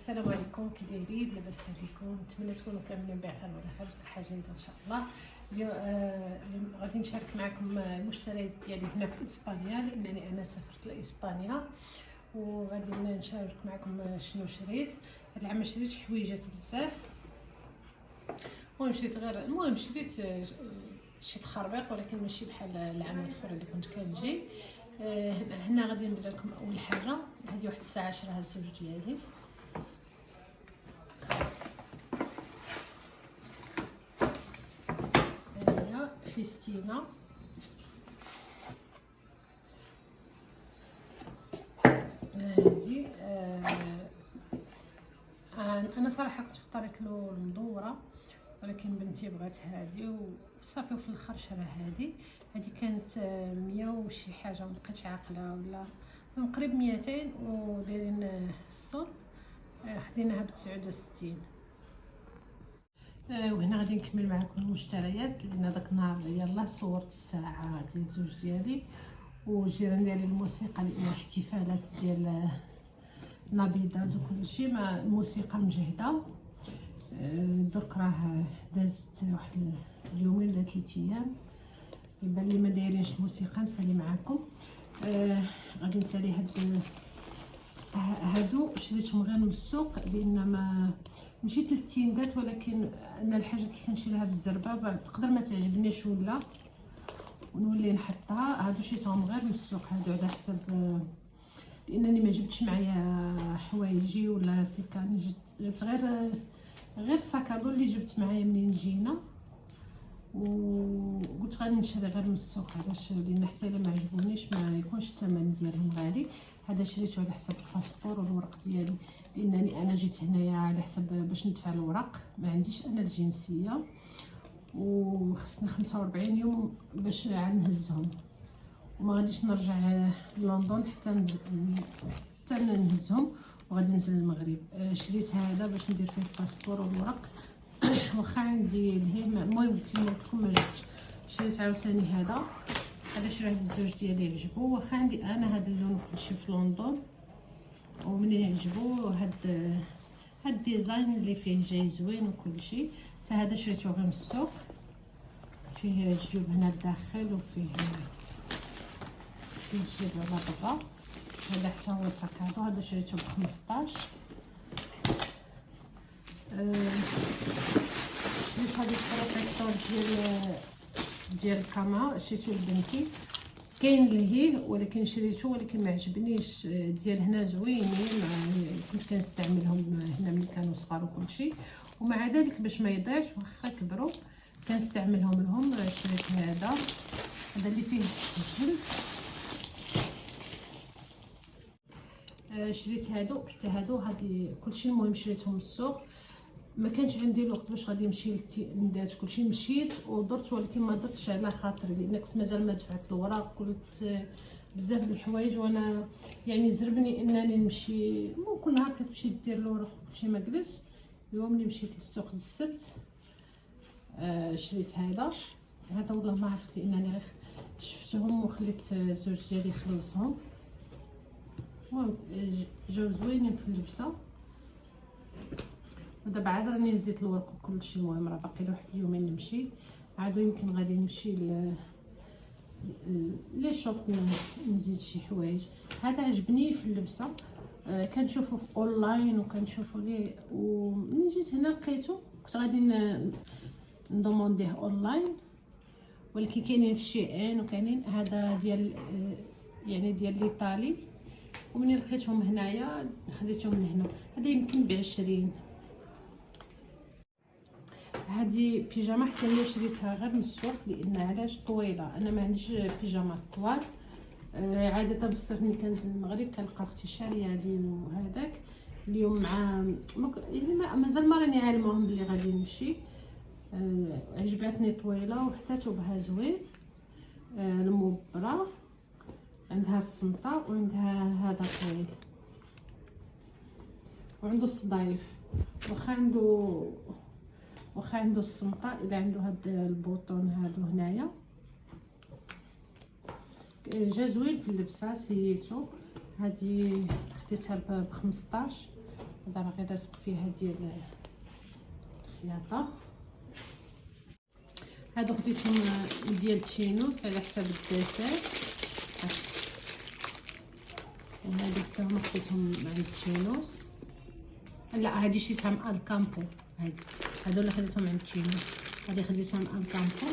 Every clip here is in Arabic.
السلام عليكم، كي دايرين؟ لاباس عليكم؟ نتمنى تكونوا كاملين بخير وعلى خير بصحه جيده ان شاء الله. اليوم غادي نشارك معكم المشتريات ديالي هنا في اسبانيا، لانني انا سافرت لاسبانيا وغادي نشارك معكم شنو شريت. هاد العام ما شريتش حويجات بزاف، شريت خربيق، ولكن ماشي بحال العامات الاخرى اللي كنت كنجي. هنا غادي نبدا لكم اول حاجه. هذه واحد الساعه شراها الزوج ديالي. هنا فيستينا، هذه انا صراحه كنت اختاريت له المدوره، ولكن بنتي بغات هذه وصافي، وفي الاخر شرا هذه كانت 100 وشي حاجه، ما بقيتش عاقله، ولا من قريب 200 ودايرين الصوت. خديناها ب 69. وهنا غادي نكمل معكم المشتريات، لان داك النهار يلاه صورت الساعه ديال الزوج ديالي والجيران ديالي الموسيقى، لان الاحتفالات ديال نابيداد وكلشي مع الموسيقى مجهده. درك راه دازت واحد اليومين ولا 3 ايام، يبان لي ما دايرينش الموسيقى. نسالي معكم. غادي نسالي هادو شريتهم غير من السوق، لان ما مشيت للتيندات، ولكن انا الحاجه اللي كنشريها بالزربه تقدر ما تعجبنيش ولا ونولي نحطها. هادو شريتهم غير من السوق، هادو على حسب، لانني ما جبتش معايا حوايجي ولا سيكاني، جبت غير ساكادو اللي جبت معايا منين جينا، وقلت غادي نشري غير من السوق. علاش؟ لان حتى الا ما عجبونيش ما يكونش الثمن ديالهم غالي. هذا شريته على حسب الباسبور والورق ديالي، لانني انا جيت هنايا على حسب باش ندفع الورق، ما عنديش انا الجنسيه، وخصني 45 يوم باش نهزهم، وما غاديش نرجع لندن حتى نهزهم، وغادي ننزل المغرب. شريت هذا باش ندير فيه الباسبور والورق. واخا عندي الهم، المهم كيما قلت لكم ما جبتش. شريت عاوتاني هذا شراه الزوج ديالي عجبو، واخا عندي انا هذا اللون كلشي في لندن، ومنين عجبو هاد الديزاين اللي فيه جاي زوين وكلشي. حتى هذا شريته غير من السوق، فيه الجيوب هنا الداخل، وفيه الجيب على برا. هذا حتى هو ساكادو، هذا شريته ب 15. شريت هذا البروتيكتور ديال الكاميرا، شريته لبنتي. كاين لهيه ولكن شريته، ولكن ما عجبنيش. ديال هنا زوينين، كنت كنستعملهم هنا ملي كانوا صغار وكلشي، ومع ذلك باش ما يضيعش واخا كبروا كنستعملهم لهم. شريت هذا اللي فيه الجلد. شريت هادو حتى هادو، هادي كلشي المهم شريتهم من السوق. ما كانش عندي الوقت باش غادي نمشي للتندات كلشي، مشيت ودرت، ولكن ما درتش على خاطري، لان كنت مازال ما دفعت الوراق، قلت بزاف د الحوايج، وانا يعني زربني انني نمشي. كل نهار كتمشي دير الوراق كلشي ما جلست. اليوم اللي مشيت للسوق السبت شريت هذا والله ما عرفت، لانني غير شفتهم وخليت الزوج ديالي يخلصهم. المهم جاو زوينين في اللبسه. ودابا عاد راني نزيد الورق وكلشي. المهم راه باقي لي واحد اليومين نمشي، عاد يمكن غادي نمشي لي شوب نزيد شي حوايج. هذا عجبني في اللبسه، كنشوفو في اونلاين وكنشوفو ليه، وملي جيت هنا لقيتو كنت غادي ندومونديه اونلاين، ولكن كاينين في شي ان وكاينين. هذا ديال يعني ديال ليطالي، ومنين لقيتهم هنايا خديتهم من هنا. هذا يمكن ب20. هذه بيجامه حتى هي شريتها غير من السوق، لان علاش طويله، انا ما عنديش بيجامات طوال. عاده بصح ملي كنزل المغرب كنلقى اختي شاريه لي وهذاك. اليوم مع يعني مازال ما راني عالماهم بلي غادي نمشي. عجبتني طويله، وحتى ثوبها زوين. المبره عندها الصمطه، وعندها هذا طويل، وعنده الصدايف. واخا عنده الصمطه، الا عنده هاد البوطون هادو هنايا جا زوين في اللبسه. سيتو هذه خديتها ب 15. هذا راه غير لاصق فيها ديال الخياطه. هادو خديتهم ديال تشينوس على حساب الدسات، وهادو حتى هما خديتهم عند تشينوس. لا هادي شريتها من الكامبو، هادو اللي خديتهم عند تشينوس، هادي خديتها من الكامبو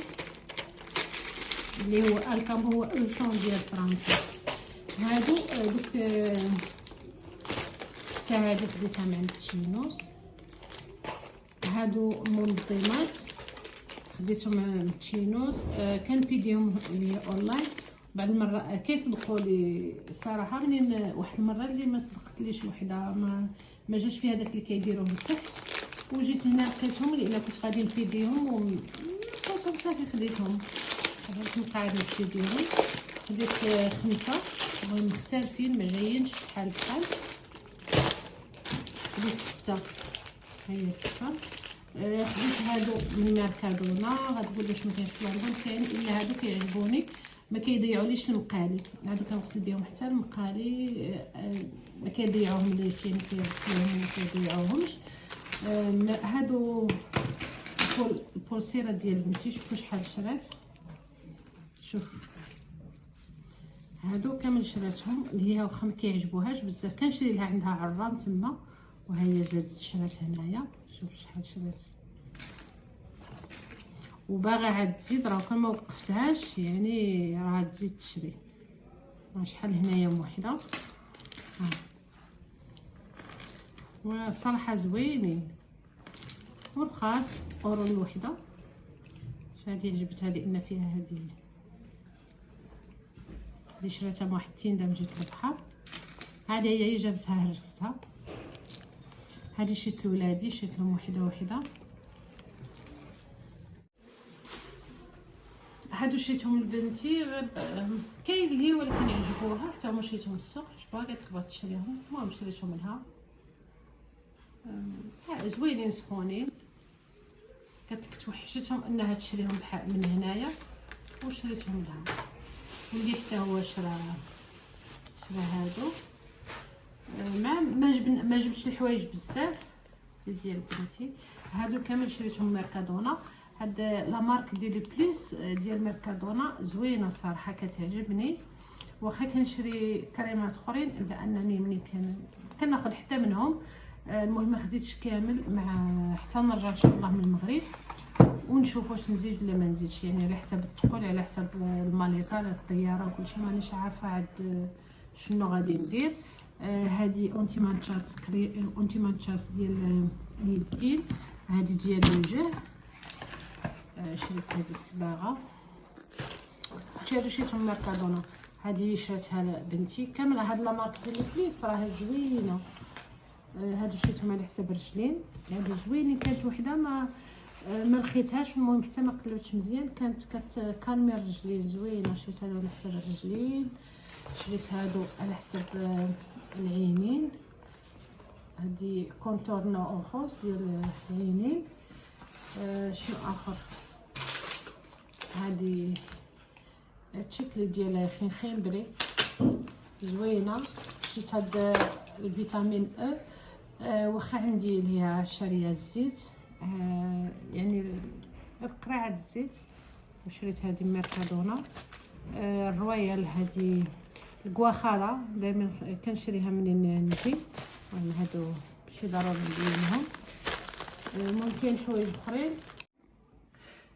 اللي هو الكامبو، هو اوشون ديال فرنسا. هادو دوك حتى هادي خديتها من عند تشينوس. هادو منظمات خديتهم من تشينوس، كان بيديهم لي اونلاين. بعد المره كيصدقوا لي صراحه، منين واحد المره اللي ما صدقتليش وحده ما جاش فيها داك اللي كيديروه لتحت، وجيت هنا لقيتهم لان كنت غادي نفيديهم لقيتهم صافي خديتهم. كنت قاعده نفيديهم، خديت 5 المهم مختلفين ما جايينش بحال خديت 6. هي 6. خديت هادو من ميركادونا. غتقول واش ما كاينش في لندن، كاين الا هادو كيعجبوني، ما كيضيعوليش المقالي. هادو كنغسل بهم حتى المقالي، ما كيضيعوهم اللي شتيهم كيغسلوهم ما كيضيعوهمش. هادو البولسيره ديال بنتي، شوفوا شحال شرات. شوف هادو كامل شراتهم، اللي هي واخا ما كيعجبوهاش بزاف كنشري لها عندها عرام تما، وهي زادت شرات هنايا. شوف شحال شرات، وباغا عاد تزيد، راه كان ما وقفتهاش يعني راه تزيد تشري. شحال هنايا وحده، وصراحه زوينين ورخاص. اورو الوحده. هذه عجبتها لان فيها هذه شريتها بواحد التيندا من جهه البحر. هذه هي جابتها هرستها. هذه شريت لولادي، شريت لهم وحده. هادو شريتهم لبنتي غير كاين اللي هي ولكن يعجبوها، حتى هما شريتهم السوق عجبوها، قالت بغات تشريهم، المهم شريتهم لها. زوينين سخونين. قالت لك توحشتهم انها تشريهم بحال من هنايا، وشريتهم لها. واللي حتى هو شرا هادو. ما جبتش الحوايج بزاف ديال بنتي. هادو كامل شريتهم ميركادونا. هاد لا مارك دي لو بليس ديال ميركادونا زوينه صراحه، كتعجبني. واخا كنشري كريمات اخرين الا انني ملي كناخذ حتى منهم. المهم ما خديتش كامل، مع حتى نرجع ان شاء الله من المغرب ونشوف واش نزيد ولا ما نزيدش، يعني على حسب الثقل، على حسب الماليطه، الطياره وكلشي. مانيش عارفه عاد شنو غادي ندير. هذه اونتي مانشات ديال اليدين، هذه ديال الوجه. شريت هذه الصباغه. هادو شريتهم ميركادونا. هذه شريتها لبنتي كامله. هاد لا مارك ديال بليس راها زوينه. هادو شريتهم على حساب رجلين، هادو زوينين. كانت وحده ما لقيتهاش، المهم حتى ما قلبتش مزيان، كانت كتكالمي الرجلين زوينه. شريت هادو على حساب الرجلين. شريت هادو على حساب العينين. هادي كونتورنو اوخوس ديال العينين. شنو اخر؟ هادي الشكل ديال خنخين بري زوينه. شريت هاد الفيتامين واخا عندي ليها شاريه الزيت، يعني قرعه الزيت. وشريت هذه ميركادونا. الرويال هذه الكواخالا دائما كنشريها منين نجي. هادو شي ضروري نديرهم. ممكن حوايج اخرين.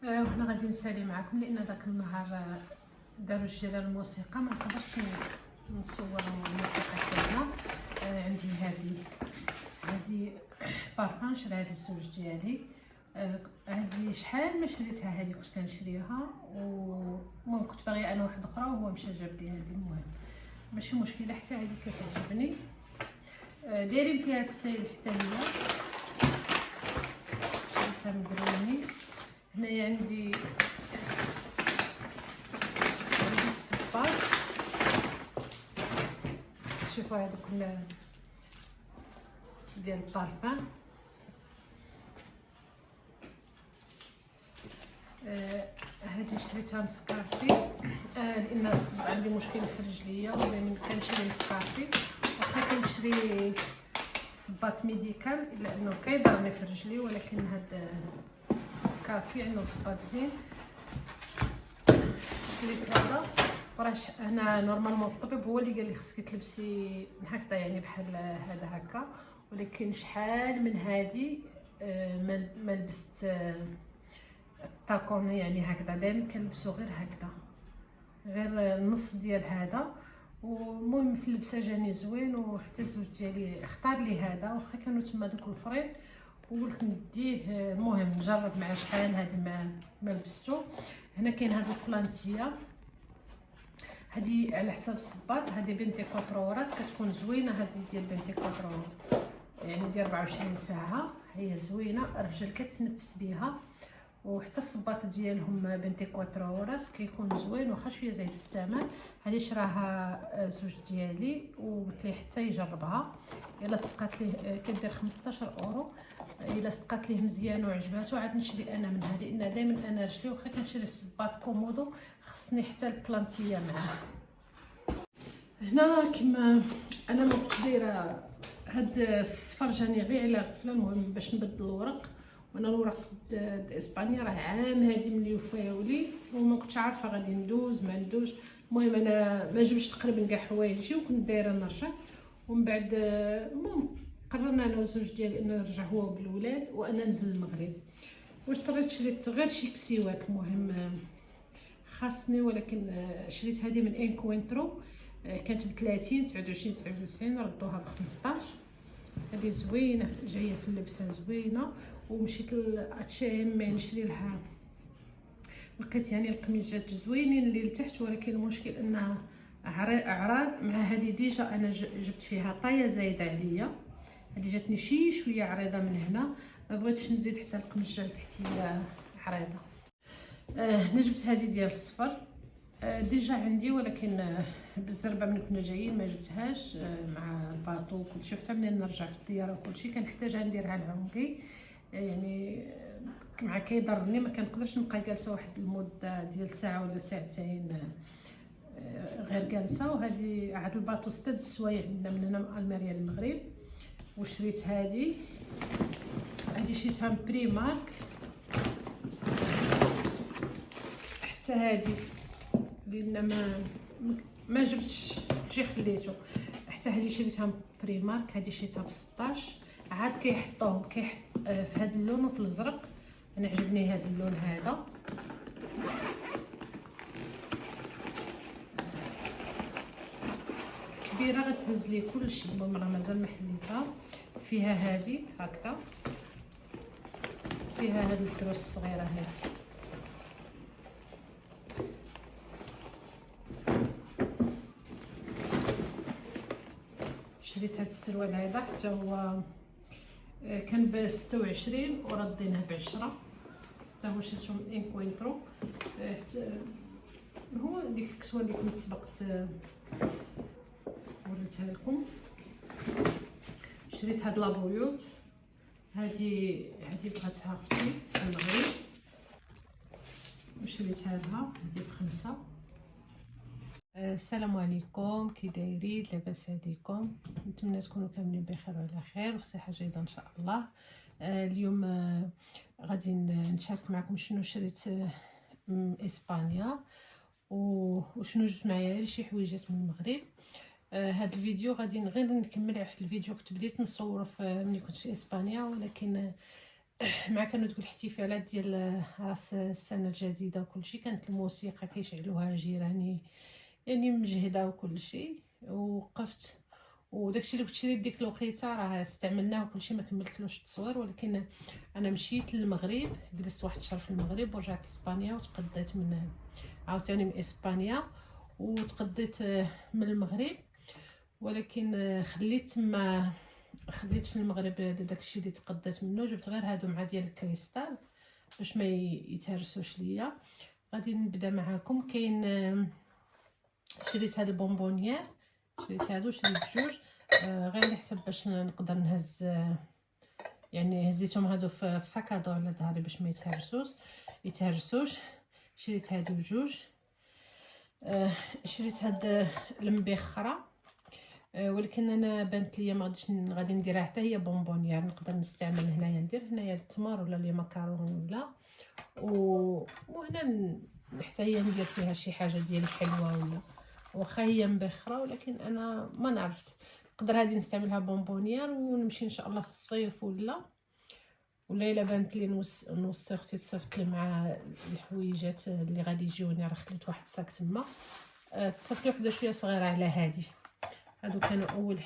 وحنا غادي نسالي معكم لان داك النهار داروا جلال الموسيقى، ما نقدرش نصور الموسيقى كامله. عندي هذه بارفان شريها للزوج ديالي. عندي شحال ما شريتها، هذه كنت كنشريها، ومهم كنت باغيه انا واحده اخرى وهو مشى جاب لي هذه. المهم ماشي مشكله، حتى هذه كتعجبني. دايرين فيها السيل حتى هي. شريتها مدروني. هنايا عندي الصباط. شوفوا هذا كله ديال البارفان. هذه شريتها مسكارتي لان عندي مشكل في رجليا ودائما كنشري مسكارتي. واخا كنشري صباط ميديكال، الا انه كيضرني في رجلي، ولكن هاد سكافي عنده صباط زين. خليت هذا وراه هنا نورمالمون الطبيب هو اللي قال لي خصك تلبسي هكذا، يعني بحال هذا هكا، ولكن شحال من هادي ما لبست الطاكون يعني هكذا، دائما كنلبسو غير هكذا، غير النص ديال هذا. ومهم في اللبسه جاني زوين، وحتى الزوج ديالي اختار لي هذا، واخا كانوا تما دوك الاخرين، وقلت نديه. المهم نجرب معاه شحال هذه ما لبستو. هنا كاين هذه البلانتيه، هذه على حساب الصباط، هذه بنتي 4 horas كتكون زوينه، هذه ديال بنتي 4 يعني ديال 24 ساعه، هي زوينه، الرجل كتنفس بها. وحتى الصباط ديالهم بنتي 4 horas كيكون زوين، واخا شويه زايد في الثمن. هذه شراها الزوج ديالي وقلت ليه حتى يجربها، الا صدقات ليه كدير 15 اورو. الا صدقات ليه مزيان وعجباتو عاد نشري انا منها، لان دائما انا رجلي واخا كنشري الصباط كومودو خصني حتى البلانتيه معاه. هنا كما انا ما كنتش دايره هاد الصفر، جاني غير على غفله. المهم باش نبدل الورق، وانا الورق د اسبانيا راه عام هادي ملي وفاولي، وما كنتش عارفه غادي ندوز ما ندوز. المهم انا ما جبتش تقريبا كاع حوايجي، وكنت دايره نرجع. ومن بعد المهم قررنا انا وزوج ديالي انه يرجع هو بالولاد، وانا ننزل المغرب. واضطريت شريت غير شي كسيوات المهم خاصني، ولكن شريت هذه من انكوينترو، كانت ب 30 29 99، ردوها ب 15. هذه زوينه جايه في اللبسه زوينه. ومشيت لاتشيم نشري لها، لقيت يعني القميجات زوينين اللي لتحت، ولكن المشكل انها اعراض. مع هذه ديجا انا جبت فيها طايه زايده عليا، هذه جاتني شي شويه عريضه من هنا، ما بغيتش نزيد حتى القميجه لتحتيه عريضه. هنا جبت هذه ديال الصفر، ديجا عندي، ولكن بالزربه ملي كنا جايين ما جبتهاش مع الباطو وكلشي، حتى ملي نرجع في الطياره وكلشي كنحتاجها نديرها لعمقي، يعني مع كيضرني ما كنقدرش نبقى جالسه واحد المده ديال ساعه ولا ساعتين غير جالسه. وهذه عاد الباطو 6 السوايع عندنا من هنا من المانيا للمغرب. وشريت هذه شريتها من بريمارك، حتى هذه لان ما جبتش شي خليته. حتى هذه شريتها من بريمارك، هذه شريتها ب 16. عاد كيحطوهم في هذا اللون وفي الازرق، انا عجبني هذا اللون هذا. كبيره غتهز لي كلشي. المهم راه مازال ما حليتها. فيها هذه هكذا، فيها هاد الدروس الصغيره هذه. شريت هاد السروال هذا، حتى هو كان ب 26 ورديناه ب 10. حتى هو شريته من انكوينترو. هو ديك الكسوه اللي كنت سبقت وريتها لكم. شريت هاد لابويوت، هذه بغاتها اختي في المغرب وشريتها لها، هذه ب5. السلام عليكم، كي دايرين؟ لاباس عليكم؟ نتمنى تكونوا كاملين بخير وعلى خير وصحه جيده ان شاء الله. اليوم غادي نشارك معكم شنو شريت من اسبانيا، وشنو جبت معايا غير شي حويجات من المغرب. هذا الفيديو غادي غير نكمل واحد الفيديو كنت بديت نصوره ملي كنت في اسبانيا، ولكن مع كانوا دوك الاحتفالات ديال راس السنه الجديده وكلشي، كانت الموسيقى كيشعلوها جيراني يعني مجهده وكلشي، ووقفت. وداكشي اللي كنت شريت ديك الوقيته راه استعملناه وكلشي، ما كملتلوش التصوير. ولكن انا مشيت للمغرب، جلست واحد الشهر في المغرب ورجعت لاسبانيا، وتقديت من عاوتاني من اسبانيا وتقديت من المغرب. ولكن خليت في المغرب داكشي اللي تقديت منه. جبت غير هادو مع ديال الكريستال باش ما يتهرسوش ليا. غادي نبدا معاكم. كاين شريت هاد البونبونيير، شريت هادو، شريت جوج غير على حسب باش نقدر نهز، يعني هزيتهم هادو في ساكادو على ظهري باش ما يتهرسوش. شريت هادو جوج. شريت هاد المبخره، ولكن انا بانت ليا ما غادي نديرها حتى هي بونبونيير. نقدر نستعمل هنايا، ندير هنايا التمر ولا لي ماكارون ولا وهنا حتى هي ندير فيها شي حاجه ديال الحلوه، ولا واخا هي مبخره، ولكن انا ما نعرف. نقدر هذه نستعملها بونبونيير ونمشي ان شاء الله في الصيف ولا الا بانت لي نوصي اختي تصيفط لي مع الحويجات اللي غادي يجيوني. راه خليت واحد الساك تما، تصيفط لي وحده شويه صغيره على هذه. هادو كانوا اول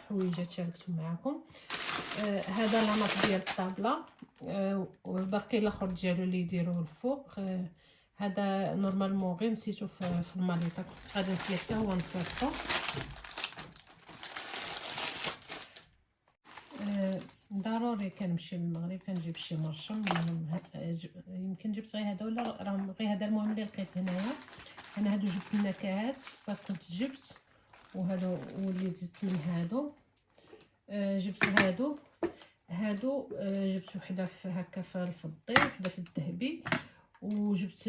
حويجات شاركتهم معكم. هذا لاماط ديال الطابله، وباقي الاخر ديالو اللي يديروه الفوق. هذا نورمالمون غير نسيتو في الماليطه، كنت غادي نخليه حتى هو نصيفطو. ضروري كنمشي للمغرب كنجيب شي مرشم. يمكن جبت غير هذا ولا راه غير هذا المهم اللي لقيت هنايا. انا هادو جبت النكهات في الصيف كنت جبت، وهادو وليت زدت من هادو. جبت هادو جبت وحده في هكا في الفضي وحده في الذهبي، وجبت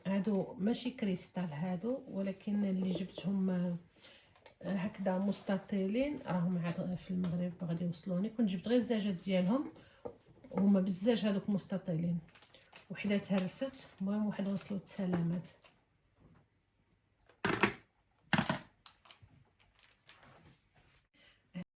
هادو ماشي كريستال هادو، ولكن اللي جبتهم هكذا مستطيلين، راهم عاد في المغرب غادي يوصلوني. كنت جبت غير الزاجات ديالهم، هما بزاج هذوك مستطيلين. وحده تهرست، المهم وحده وصلت سلامات.